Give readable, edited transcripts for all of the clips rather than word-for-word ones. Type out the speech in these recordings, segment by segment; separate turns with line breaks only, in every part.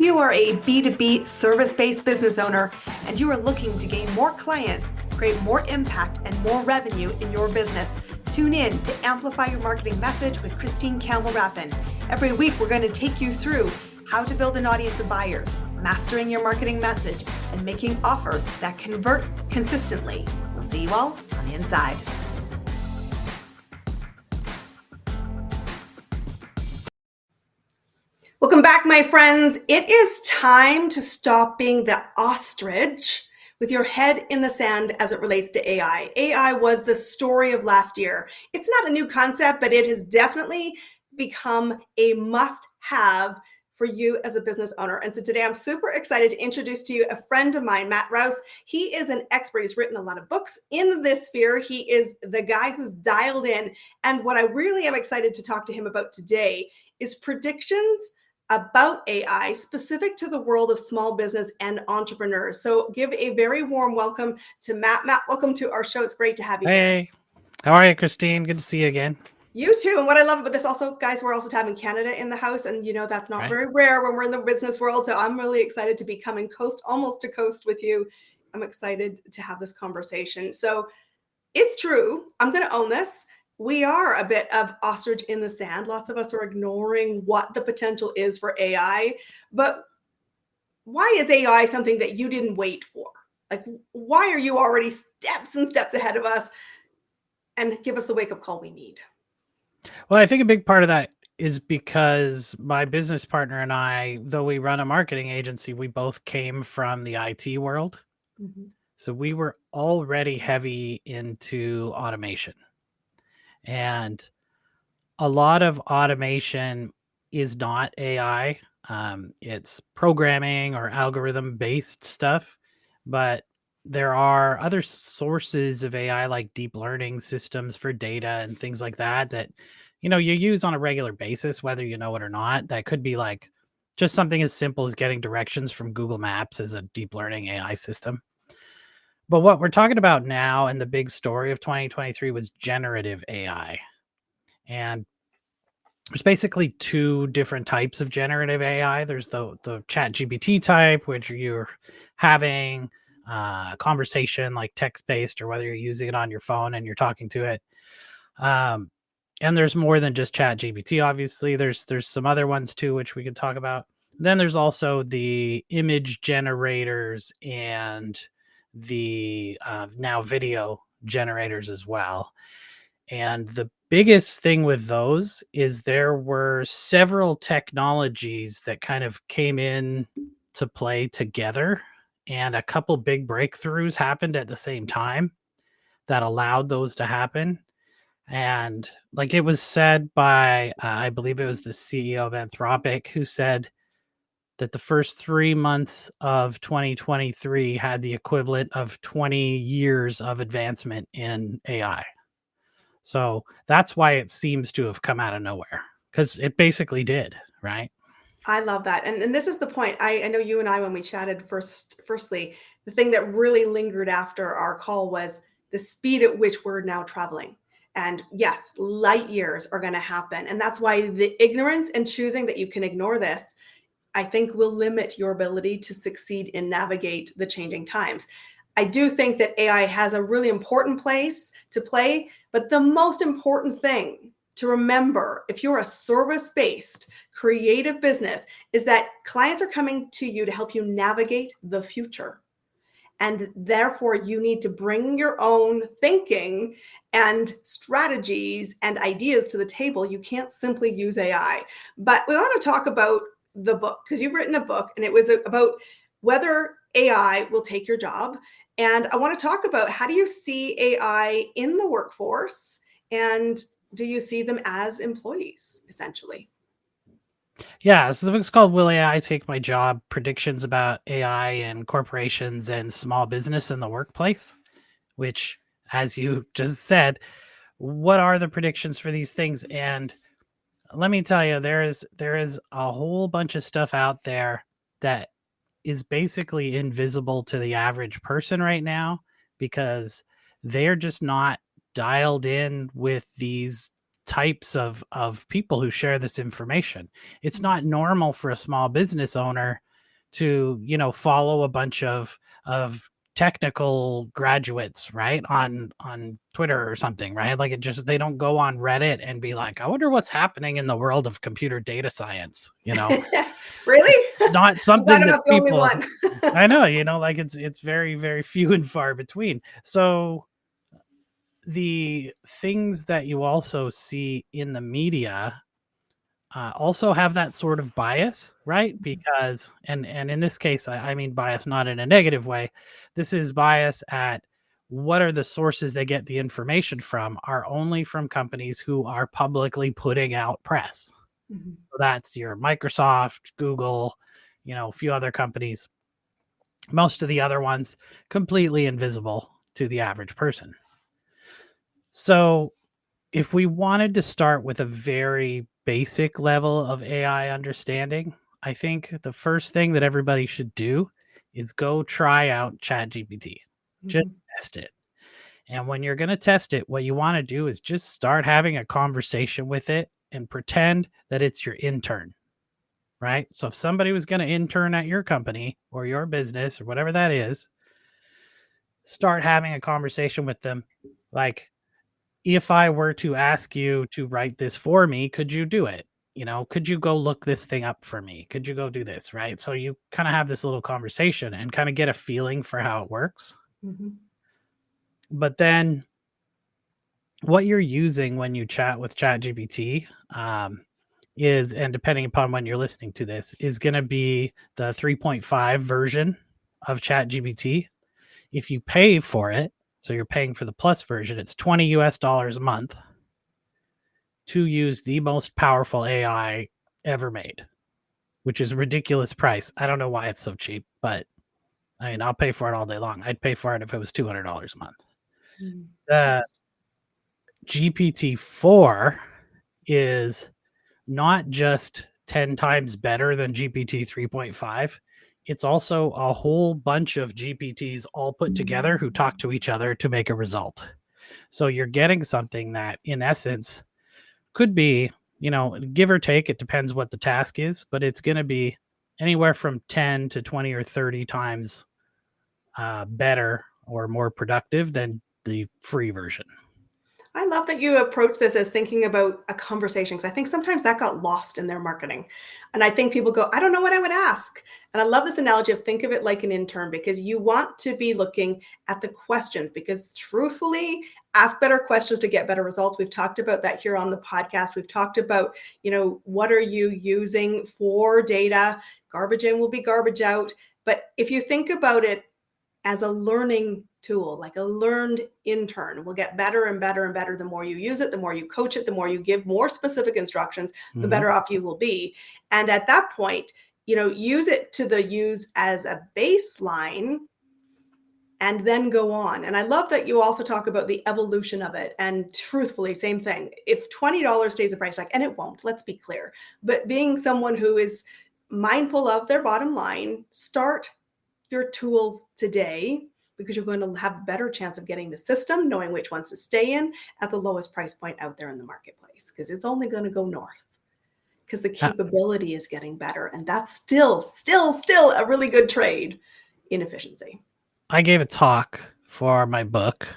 You are a B2B service-based business owner and you are looking to gain more clients, create more impact, and more revenue in your business. Tune in to Amplify Your Marketing Message with Christine Campbell-Rappin. Every week, we're going to take you through how to build an audience of buyers, mastering your marketing message, and making offers that convert consistently. We'll see you all on the inside. Welcome back, my friends. It is time to stop being the ostrich with your head in the sand as it relates to AI. AI was the story of last year. It's not a new concept, but it has definitely become a must-have for you as a business owner. And so today I'm super excited to introduce to you a friend of mine, Matt Rouse. He is an expert. He's written a lot of books in this sphere. He is the guy who's dialed in. And what I really am excited to talk to him about today is predictions about AI specific to the world of small business and entrepreneurs. So give a very warm welcome to Matt. Matt, welcome to our show. It's great to have you here.
Hey, how are you, Christine? Good to see you again.
You too. And what I love about this also, guys, we're also having Canada in the house. And you know, that's not very rare when we're in the business world. So I'm really excited to be coming almost to coast with you. I'm excited to have this conversation. So it's true. I'm going to own this. We are a bit of ostrich in the sand. Lots of us are ignoring what the potential is for AI. But why is AI something that you didn't wait for? Like, why are you already steps and steps ahead of us? And give us the wake-up call we need.
Well, I think a big part of that is because my business partner and I, though we run a marketing agency, we both came from the IT world.
Mm-hmm.
So we were already heavy into automation. And a lot of automation is not AI. It's programming or algorithm-based stuff. But there are other sources of AI like deep learning systems for data and things like that you use on a regular basis, whether you know it or not. That could be like just something as simple as getting directions from Google Maps as a deep learning AI system. But what we're talking about now and the big story of 2023 was generative AI. And there's basically two different types of generative AI. There's the chat GPT type, which you're having a conversation like text-based, or whether you're using it on your phone and you're talking to it. And there's more than just chat GPT, obviously. There's some other ones too, which we could talk about. Then there's also the image generators and the now video generators as well. And the biggest thing with those is there were several technologies that kind of came in to play together, and a couple big breakthroughs happened at the same time that allowed those to happen. And like it was said by, I believe it was the CEO of Anthropic, who said that the first 3 months of 2023 had the equivalent of 20 years of advancement in AI. So that's why it seems to have come out of nowhere, because it basically did, right?
I love that. And this is the point. I know you and I, when we chatted firstly, the thing that really lingered after our call was the speed at which we're now traveling. And yes, light years are going to happen. And that's why the ignorance and choosing that you can ignore this, I think, will limit your ability to succeed and navigate the changing times. I do think that AI has a really important place to play, but the most important thing to remember, if you're a service-based creative business, is that clients are coming to you to help you navigate the future. And therefore, you need to bring your own thinking and strategies and ideas to the table. You can't simply use AI. But we want to talk about the book, because you've written a book and it was about whether AI will take your job. And I want to talk about, how do you see AI in the workforce, and do you see them as employees, essentially?
Yeah, so the book's called Will AI Take My Job? Predictions about AI and corporations and small business in the workplace, which, as you just said, what are the predictions for these things? And let me tell you, there is a whole bunch of stuff out there that is basically invisible to the average person right now, because they're just not dialed in with these types of people who share this information. It's not normal for a small business owner to, follow a bunch of technical graduates, right? On Twitter or something, right? Like they don't go on Reddit and be like, I wonder what's happening in the world of computer data science,
Really?
It's not
I'm glad
something
I'm
that
not the only
people
one.
I know, like it's very, very few and far between. So the things that you also see in the media also have that sort of bias, right? Because and in this case, I mean bias not in a negative way. This is bias at what are the sources they get the information from are only from companies who are publicly putting out press.
Mhm.
So that's your Microsoft, Google, a few other companies. Most of the other ones completely invisible to the average person. So if we wanted to start with a very basic level of AI understanding, I think the first thing that everybody should do is go try out ChatGPT. Just
Mhm.
test it. And when you're going to test it, what you want to do is just start having a conversation with it and pretend that it's your intern, right? So if somebody was going to intern at your company or your business or whatever that is, start having a conversation with them like, if I were to ask you to write this for me, could you do it? Could you go look this thing up for me? Could you go do this? Right. So you kind of have this little conversation and kind of get a feeling for how it works.
Mhm.
But then what you're using when you chat with ChatGPT is, and depending upon when you're listening to this, is going to be the 3.5 version of ChatGPT. If you pay for it, so you're paying for the plus version, it's $20 a month to use the most powerful AI ever made, which is a ridiculous price. I don't know why it's so cheap, but I mean, I'll pay for it all day long. I'd pay for it if it was $200 a month.
Mm.
The
Interesting.
GPT-4 is not just 10 times better than GPT 3.5. It's also a whole bunch of GPTs all put together who talk to each other to make a result. So you're getting something that, in essence, could be, give or take, it depends what the task is, but it's going to be anywhere from 10 to 20 or 30 times better or more productive than the free version.
I love that you approach this as thinking about a conversation because I think sometimes that got lost in their marketing. And I think people go, I don't know what I would ask. And I love this analogy of think of it like an intern because you want to be looking at the questions because truthfully, ask better questions to get better results. We've talked about that here on the podcast. We've talked about, what are you using for data? Garbage in will be garbage out. But if you think about it as a learning tool, like a learned intern will get better and better and better. The more you use it, the more you coach it, the more you give more specific instructions, the
Mm-hmm.
better off you will be. And at that point, use it to the use as a baseline and then go on. And I love that you also talk about the evolution of it. And truthfully, same thing. If $20 stays the price tag, and it won't, let's be clear, but being someone who is mindful of their bottom line, start your tools today because you're going to have a better chance of getting the system, knowing which ones to stay in at the lowest price point out there in the marketplace because it's only going to go north because the
Uh,
capability is getting better. And that's still a really good trade in efficiency.
I gave a talk for my book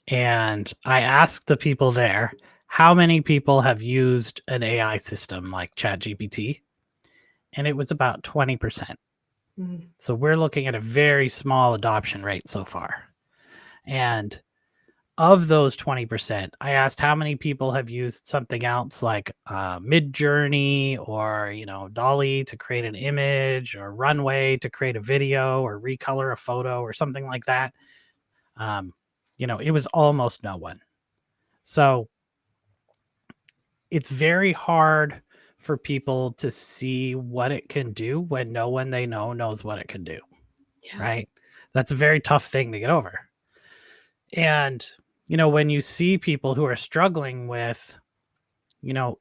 and I asked the people there how many people have used an AI system like ChatGPT, and it was about 20%.
Mhm.
So we're looking at a very small adoption rate so far. And of those 20%, I asked how many people have used something else like Mid Journey or, Dolly to create an image or Runway to create a video or recolor a photo or something like that. Um, it was almost no one. So it's very hard for people to see what it can do when no one they know knows what it can do,
Yeah.
right? That's a very tough thing to get over. And, when you see people who are struggling with,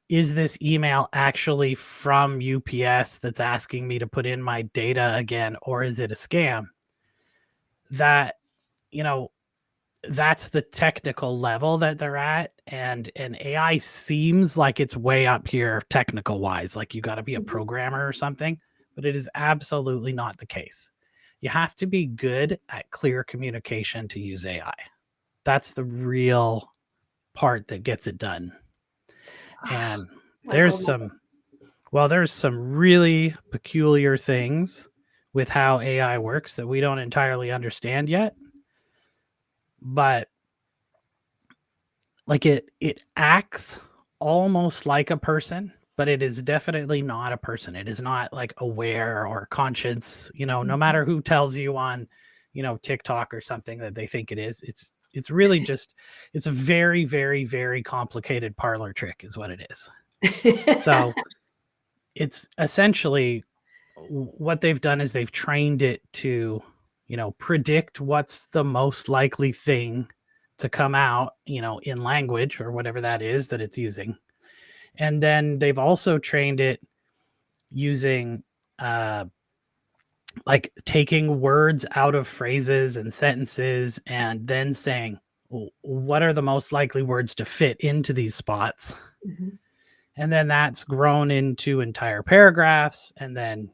is this email actually from UPS that's asking me to put in my data again, or is it a scam? That, you know, that's the technical level that they're at. And AI seems like it's way up here technical wise, like you got to be a
Mhm.
programmer or something, but it is absolutely not the case. You have to be good at clear communication to use AI. That's the real part that gets it done.
Ah,
And
what a
there's
gold nugget.
some, well, there's some really peculiar things with how AI works that we don't entirely understand yet. But like it acts almost like a person, but it is definitely not a person. It is not like aware or conscious, no
Mhm.
matter who tells you on, TikTok or something that they think it is. It's really just it's a very, very, very complicated parlor trick is what it is. So it's essentially what they've done is they've trained it to, predict what's the most likely thing to come out, in language or whatever that is that it's using. And then they've also trained it using uh like taking words out of phrases and sentences and then saying, what are the most likely words to fit into these spots?
Mhm.
And then that's grown into entire paragraphs and then,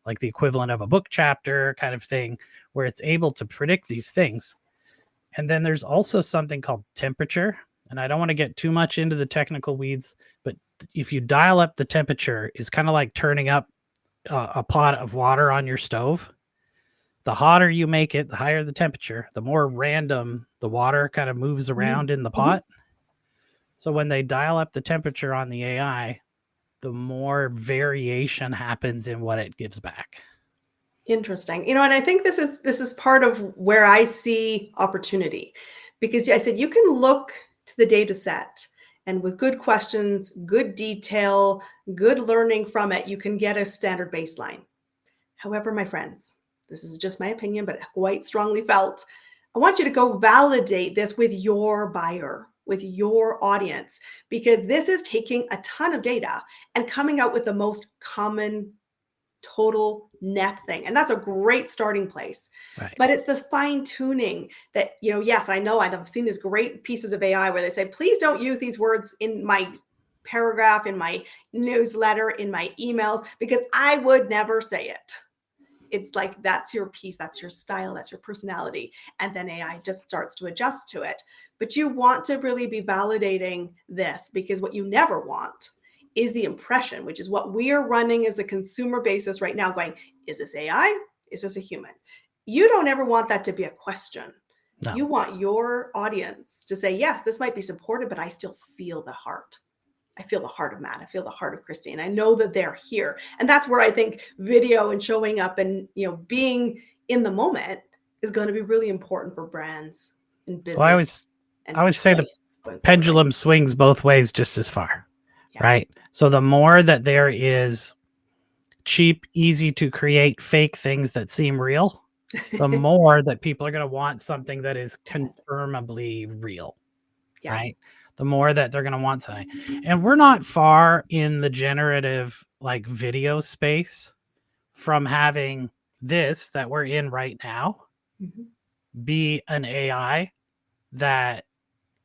like the equivalent of a book chapter kind of thing, where it's able to predict these things. And then there's also something called temperature. And I don't want to get too much into the technical weeds, but if you dial up the temperature, is kind of like turning up a pot of water on your stove. The hotter you make it, the higher the temperature, the more random the water kind of moves
Mm.
around in the
Mhm.
pot. So when they dial up the temperature on the AI, the more variation happens in what it gives back.
Interesting. And I think this is part of where I see opportunity because I said you can look to the data set and with good questions, good detail, good learning from it, you can get a standard baseline. However, my friends, this is just my opinion, but quite strongly felt. I want you to go validate this with your buyer, with your audience, because this is taking a ton of data and coming out with the most common total net thing. And that's a great starting place.
Right.
But it's this fine tuning that, yes, I know I've seen these great pieces of AI where they say, please don't use these words in my paragraph, in my newsletter, in my emails, because I would never say it. It's like that's your piece, that's your style, that's your personality. And then AI just starts to adjust to it. But you want to really be validating this because what you never want is the impression, which is what we are running as a consumer basis right now, going, is this AI? Is this a human? You don't ever want that to be a question.
No.
You want your audience to say, yes, this might be supported, but I still feel the heart. I feel the heart of Matt. I feel the heart of Christine. I know that they're here. And that's where I think video and showing up and, being in the moment is going to be really important for brands and
Well, I
business
always I
and
always say the
choice going forward, right?
pendulum swings both ways just as far,
Yeah.
right? So the more that there is cheap, easy to create fake things that seem real, the more that people are going to want something that is
Authentic.
confirmably real,
Yeah.
right? The more that they're going to want something. And we're not far in the generative like video space from having this that we're in right now
Mhm.
be an AI that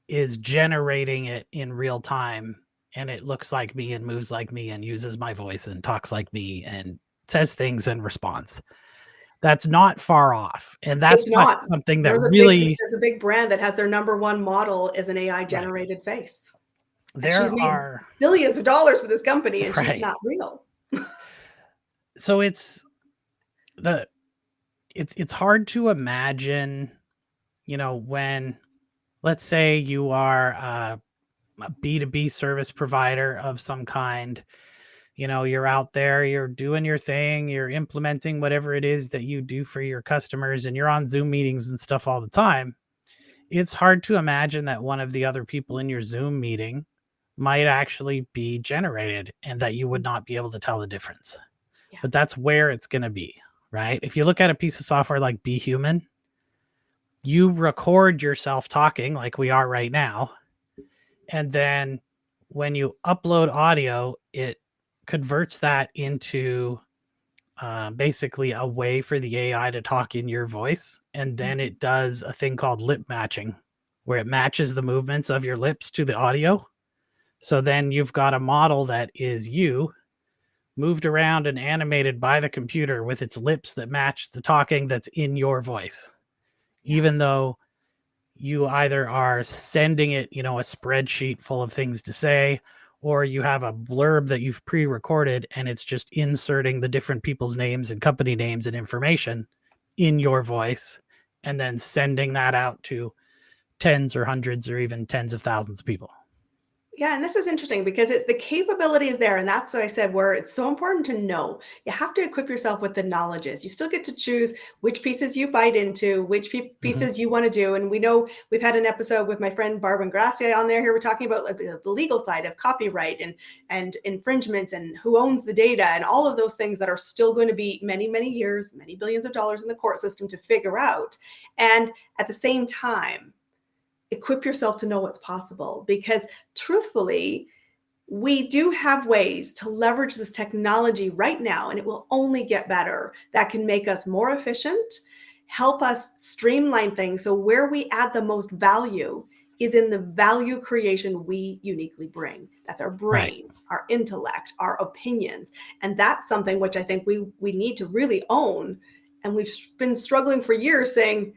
is generating it in real time and it looks like me and moves like me and uses my voice and talks like me and says things in response. That's not far off. And
It's
that's not
not.
something that
There's a big
really
there's a big brand that has their number one model as an AI
right.
generated face. And she's
There
made
are
billions of dollars for this company and she's
right.
not real.
So the it's hard to imagine, when let's say you are a B2B service provider of some kind. You're out there, you're doing your thing, you're implementing whatever it is that you do for your customers, and you're on Zoom meetings and stuff all the time. It's hard to imagine that one of the other people in your Zoom meeting might actually be generated and that you would
Mm.
not be able to tell the difference.
Yeah.
But that's where it's going to be, right? If you look at a piece of software like Be Human, you record yourself talking like we are right now. And then when you upload audio, it converts that into basically a way for the AI to talk in your voice. And then
Mhm.
it does a thing called lip matching, where it matches the movements of your lips to the audio. So then you've got a model that is you moved around and animated by the computer with its lips that match the talking that's in your voice,
Yeah.
even though you either are sending it, a spreadsheet full of things to say, or you have a blurb that you've pre-recorded and it's just inserting the different people's names and company names and information in your voice and then sending that out to tens or hundreds or even tens of thousands of people.
Yeah, and this is interesting because it's the capability is there, and that's what I said where it's so important to know. You have to equip yourself with the knowledges. You still get to choose which pieces you bite into, which
Mhm.
pieces you want to do. And we know we've had an episode with my friend Barbara Gracia on there. Here we're talking about the legal side of copyright and infringements and who owns the data and all of those things that are still going to be many, many years, many billions of dollars in the court system to figure out. And at the same time, equip yourself to know what's possible because truthfully, we do have ways to leverage this technology right now, and it will only get better. That can make us more efficient, help us streamline things. So, where we add the most value is in the value creation we uniquely bring. That's our
Right.
brain, our intellect, our opinions. And that's something which I think we need to really own. And we've been struggling for years saying,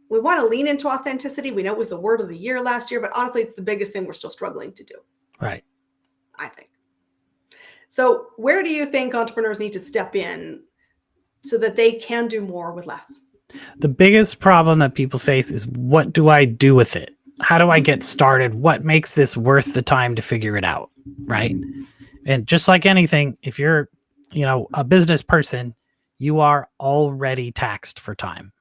we want to lean into authenticity. We know it was the word of the year last year, but honestly, it's the biggest thing we're still struggling to do,
Right.
I think. So, where do you think entrepreneurs need to step in so that they can do more with less?
The biggest problem that people face is, what do I do with it? How do I get started? What makes this worth the time to figure it out? Right. And just like anything, if you're, a business person, you are already taxed for time.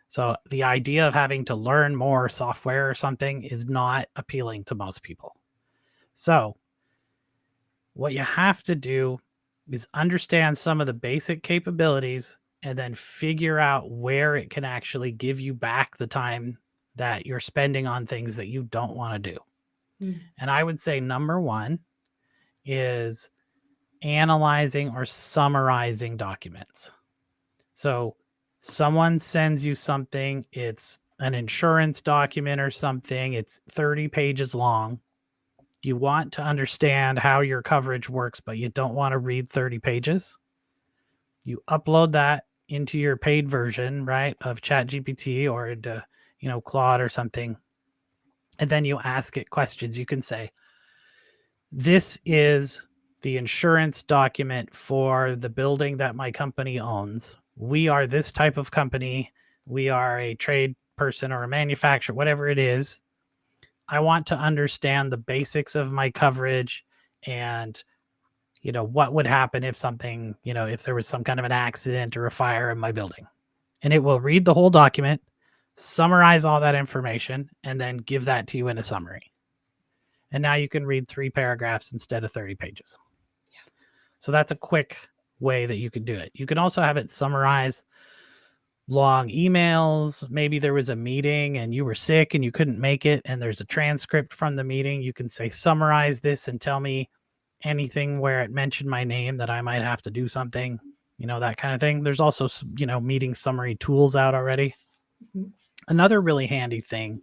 So the idea of having to learn more software or something is not appealing to most people. So what you have to do is understand some of the basic capabilities and then figure out where it can actually give you back the time that you're spending on things that you don't want to do.
Mm.
And I would say number one is analyzing or summarizing documents. So someone sends you something, it's an insurance document or something, it's 30 pages long. You want to understand how your coverage works, but you don't want to read 30 pages. You upload that into your paid version, right, of ChatGPT or into, Claude or something. And then you ask it questions. You can say, this is the insurance document for the building that my company owns. We are this type of company. We are a trade person or a manufacturer, whatever it is. I want to understand the basics of my coverage and, what would happen if something, if there was some kind of an accident or a fire in my building. And it will read the whole document, summarize all that information, and then give that to you in a summary. And now you can read 3 paragraphs instead of 30 pages. So that's a quick way that you could do it. You can also have it summarize long emails. Maybe there was a meeting and you were sick and you couldn't make it, and there's a transcript from the meeting. You can say, summarize this and tell me anything where it mentioned my name that I might have to do something, that kind of thing. There's also, meeting summary tools out already.
Mhm.
Another really handy thing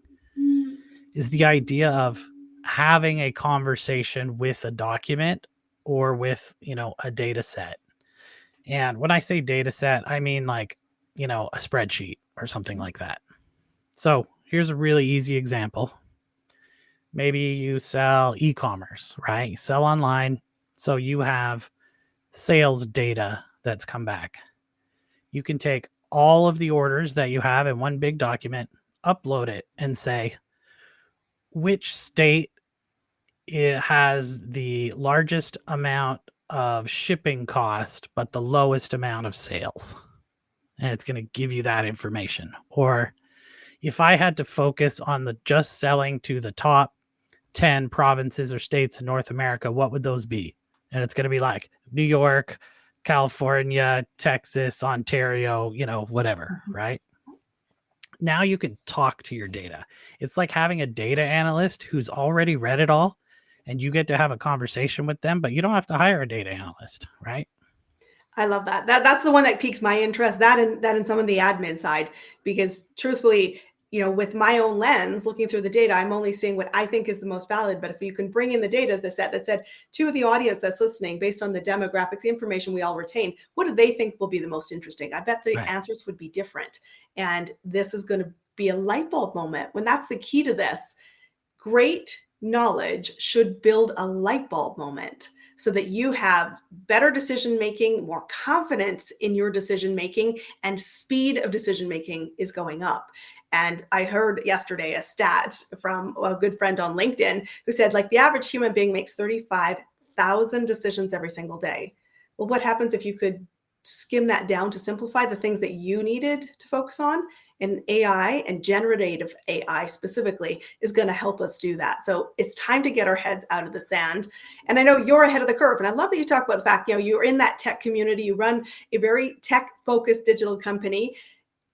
is the idea of having a conversation with a document or with, a data set. And when I say data set, I mean like, a spreadsheet or something like that. So here's a really easy example. Maybe you sell e-commerce, right? You sell online. So you have sales data that's come back. You can take all of the orders that you have in one big document, upload it, and say, which state it has the largest amount of shipping cost, but the lowest amount of sales. And it's going to give you that information. Or if I had to focus on the just selling to the top 10 provinces or states in North America, what would those be? And it's going to be like New York, California, Texas, Ontario, whatever,
Mhm.
right? Now you can talk to your data. It's like having a data analyst who's already read it all, and you get to have a conversation with them, but you don't have to hire a data analyst, right?
I love that. That's the one that piques my interest. That and some of the admin side, because truthfully, with my own lens, looking through the data, I'm only seeing what I think is the most valid. But if you can bring in the data, the set that said to the audience that's listening, based on the demographics, the information we all retain, what do they think will be the most interesting? I bet the
Right.
answers would be different. And this is going to be a light bulb moment when that's the key to this. Great knowledge should build a light bulb moment so that you have better decision making, more confidence in your decision making, and speed of decision making is going up. And I heard yesterday a stat from a good friend on LinkedIn who said, like, the average human being makes 35,000 decisions every single day. Well, what happens if you could skim that down to simplify the things that you needed to focus on? And AI, and generative AI specifically, is going to help us do that. So it's time to get our heads out of the sand. And I know you're ahead of the curve. And I love that you talk about the fact, you're in that tech community, you run a very tech focused digital company.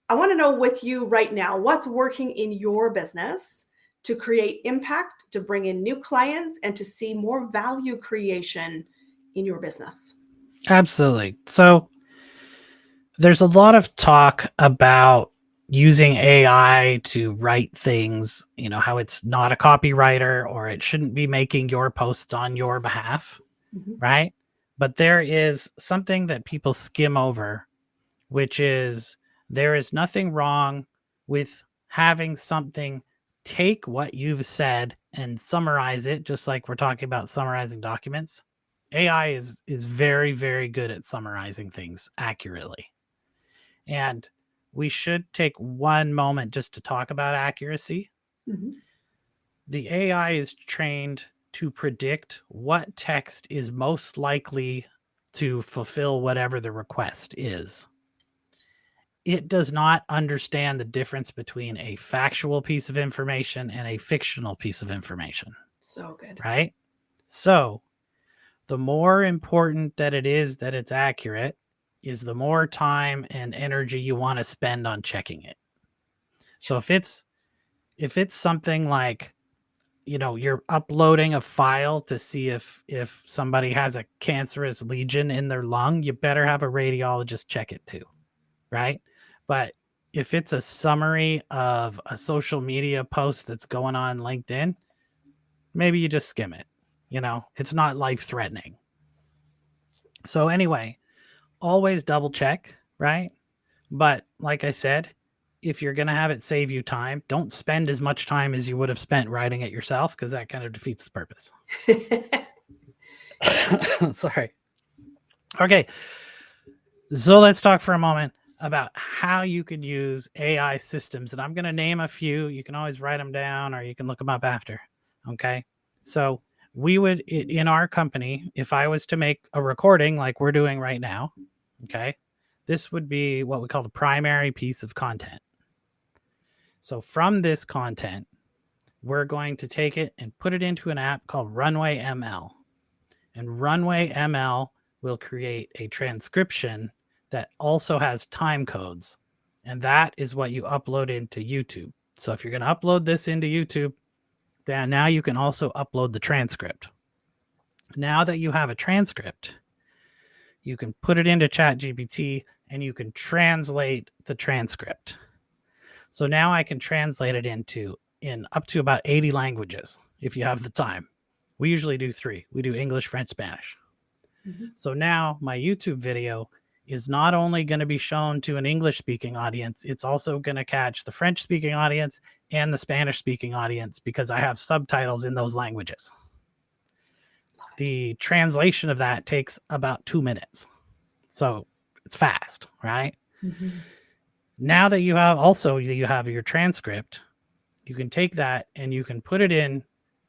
I want to know with you right now, what's working in your business to create impact, to bring in new clients, and to see more value creation in your business?
Absolutely. So there's a lot of talk about using AI to write things, how it's not a copywriter or it shouldn't be making your posts on your behalf,
Mhm.
right? But there is something that people skim over, which is there is nothing wrong with having something take what you've said and summarize it, just like we're talking about summarizing documents. AI is very, very good at summarizing things accurately. And we should take one moment just to talk about accuracy.
Mhm.
The AI is trained to predict what text is most likely to fulfill whatever the request is. It does not understand the difference between a factual piece of information and a fictional piece of information,
So good.
right? So, the more important that it is that it's accurate is the more time and energy you want to spend on checking it. So
Yes.
if it's something like, you're uploading a file to see if somebody has a cancerous lesion in their lung, you better have a radiologist check it too, right? But if it's a summary of a social media post that's going on LinkedIn, maybe you just skim it. It's not life threatening. So anyway, always double check, right? But like I said, if you're going to have it save you time, don't spend as much time as you would have spent writing it yourself because that kind of defeats the purpose. Sorry. Okay. So let's talk for a moment about how you could use AI systems. And I'm going to name a few. You can always write them down or you can look them up after. Okay. So we would, in our company, if I was to make a recording like we're doing right now, okay, this would be what we call the primary piece of content. So from this content, we're going to take it and put it into an app called Runway ML. And Runway ML will create a transcription that also has time codes. And that is what you upload into YouTube. So if you're going to upload this into YouTube, then now you can also upload the transcript. Now that you have a transcript, you can put it into ChatGPT and you can translate the transcript. So now I can translate it in up to about 80 languages if you have the time. We usually do 3. We do English, French, Spanish.
Mhm.
So now my YouTube video is not only going to be shown to an English speaking audience, it's also going to catch the French speaking audience and the Spanish speaking audience because I have subtitles in those languages. The translation of that takes about 2 minutes. So it's fast, right?
Mhm.
Now that you have your transcript, you can take that and you can put it in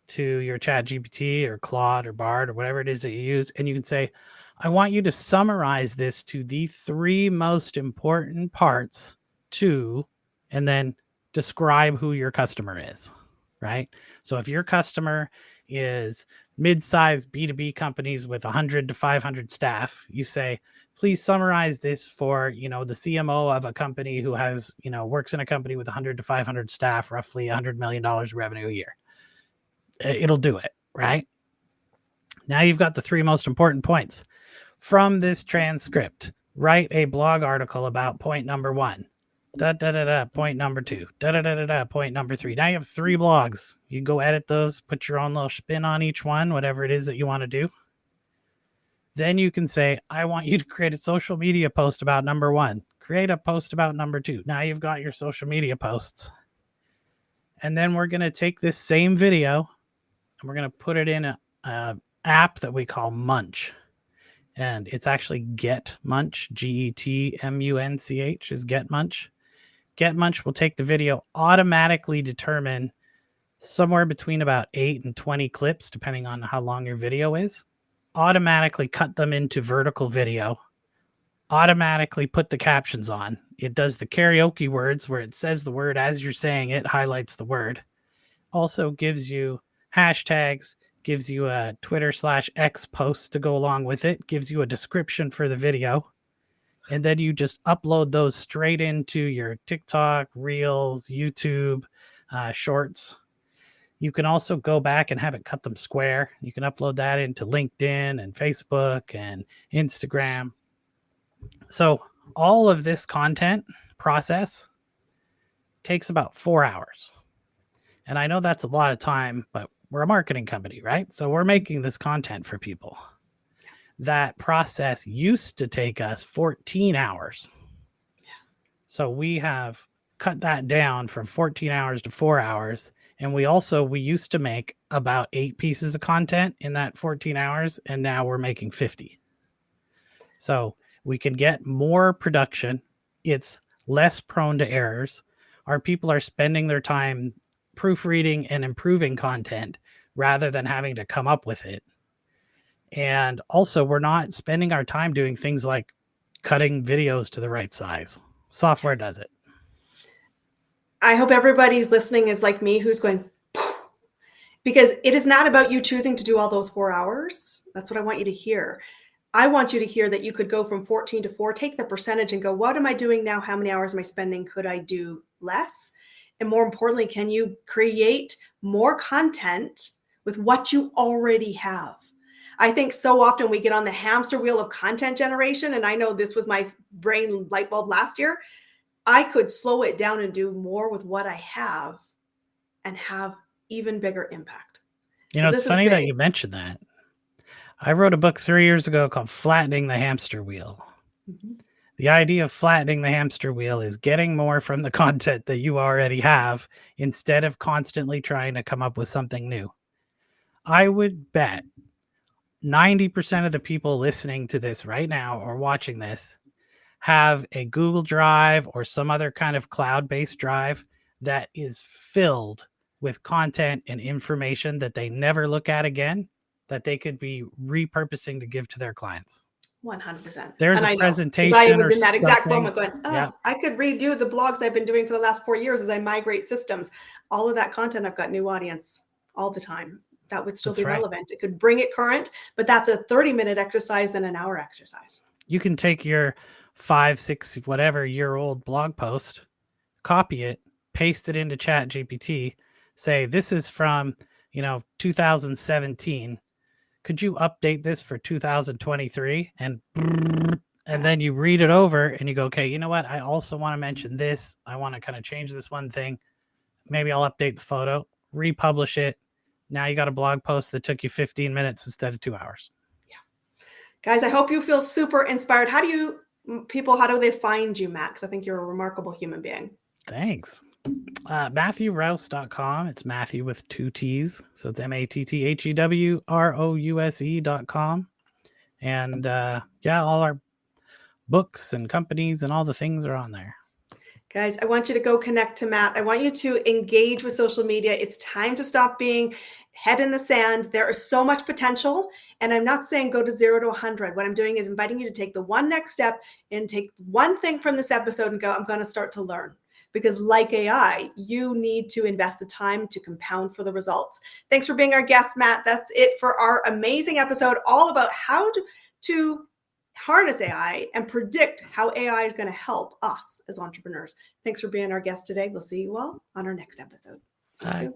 to your Chat GPT or Claude or Bard or whatever it is that you use. And you can say, I want you to summarize this to the 3 most important parts to, and then describe who your customer is, right? So if your customer is mid-sized B2B companies with 100 to 500 staff, you say, please summarize this for, the CMO of a company who has, works in a company with 100 to 500 staff, roughly $100 million revenue a year. It'll do it, right? Now you've got the 3 most important points. From this transcript, write a blog article about point number 1. Point number 2. Point number 3. Now you have 3 blogs. You can go edit those, put your own little spin on each one, whatever it is that you want to do. Then you can say, I want you to create a social media post about number 1. Create a post about number 2. Now you've got your social media posts. And then we're going to take this same video and we're going to put it in a app that we call Munch. And it's actually Get Munch, GETMUNCH is Get Munch. Get Munch will take the video, automatically determine somewhere between about 8 and 20 clips, depending on how long your video is, automatically cut them into vertical video, automatically put the captions on. It does the karaoke words where it says the word as you're saying it, highlights the word. Also gives you hashtags, gives you a Twitter/X post to go along with it, gives you a description for the video. And then you just upload those straight into your TikTok, Reels, YouTube, Shorts. You can also go back and have it cut them square. You can upload that into LinkedIn and Facebook and Instagram. So all of this content process takes about 4 hours. And I know that's a lot of time, but we're a marketing company, right? So we're making this content for people. That process used to take us 14 hours. So we have cut that down from 14 hours to 4 hours. And we used to make about 8 pieces of content in that 14 hours. And now we're making 50. So we can get more production. It's less prone to errors. Our people are spending their time proofreading and improving content rather than having to come up with it. And also, we're not spending our time doing things like cutting videos to the right size. Software does it.
I hope everybody's listening is like me, who's going, because it is not about you choosing to do all those 4 hours. That's what I want you to hear. I want you to hear that you could go from 14 to 4, take the percentage and go, what am I doing now? How many hours am I spending? Could I do less? And more importantly, can you create more content with what you already have? I think so often we get on the hamster wheel of content generation. And I know this was my brain light bulb last year. I could slow it down and do more with what I have and have even bigger impact.
You know, it's funny that you mentioned that. I wrote a book 3 years ago called Flattening the Hamster Wheel. Mm-hmm. The idea of flattening the hamster wheel is getting more from the content that you already have instead of constantly trying to come up with something new. I would bet 90% of the people listening to this right now or watching this have a Google Drive or some other kind of cloud-based drive that is filled with content and information that they never look at again, that they could be repurposing to give to their clients.
100%.
There's a presentation. I
was in that exact moment going, I could redo the blogs I've been doing for the last 4 years as I migrate systems. All of that content, I've got new audience all the time. That would still be relevant. It could bring it current, but that's a 30-minute exercise than an hour exercise. You
can take your 5, 6, whatever year-old blog post, copy it, paste it into ChatGPT, say, this is from, 2017. Could you update this for 2023? And then you read it over and you go, okay, you know what? I also want to mention this. I want to kind of change this one thing. Maybe I'll update the photo, republish it. Now you got a blog post that took you 15 minutes instead of 2 hours.
Yeah. Guys, I hope you feel super inspired. How do they find you, Max? I think you're a remarkable human being.
Thanks. MatthewRouse.com. It's Matthew with 2 T's. So it's MatthewRouse.com. And all our books and companies and all the things are on there.
Guys, I want you to go connect to Matt. I want you to engage with social media. It's time to stop being head in the sand. There is so much potential. And I'm not saying go to 0 to 100. What I'm doing is inviting you to take the one next step and take one thing from this episode and go, I'm going to start to learn. Because like AI, you need to invest the time to compound for the results. Thanks for being our guest, Matt. That's it for our amazing episode, all about how to harness AI and predict how AI is going to help us as entrepreneurs. Thanks for being our guest today. We'll see you all on our next episode. See you soon.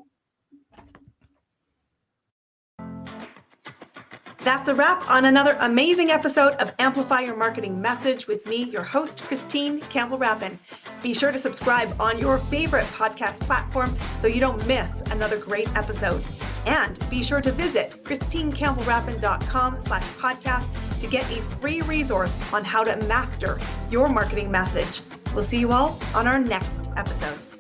That's a wrap on another amazing episode of Amplify Your Marketing Message with me, your host, Christine Campbell-Rappin. Be sure to subscribe on your favorite podcast platform so you don't miss another great episode. And be sure to visit christinecampbellrappin.com/podcast to get a free resource on how to master your marketing message. We'll see you all on our next episode.